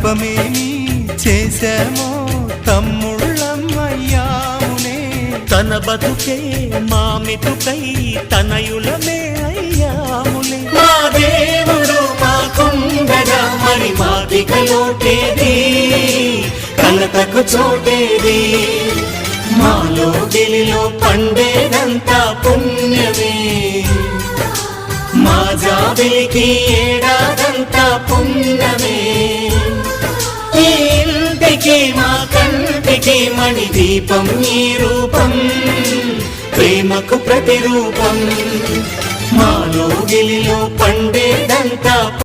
పాపమేమి చేశామో తమ్ముళ్ళమయ్యామునే. తన బతుకే మామితుకై తనయులమే అయ్యాములే. మా దేవుడు మాకుండగా మరి మాదిక లోటేది, కలతకు చోటేది. మాలో గిలిలో పండేదంతా పుణ్యమే, మా జాబిలికి ఏడాదంతా పుణ్యమే. ఈ ఇంటికి మా కంటికి మణి దీపం ఈ రూపం, ప్రేమకు ప్రతిరూపం. మాలో గిలిలో పండేదంతా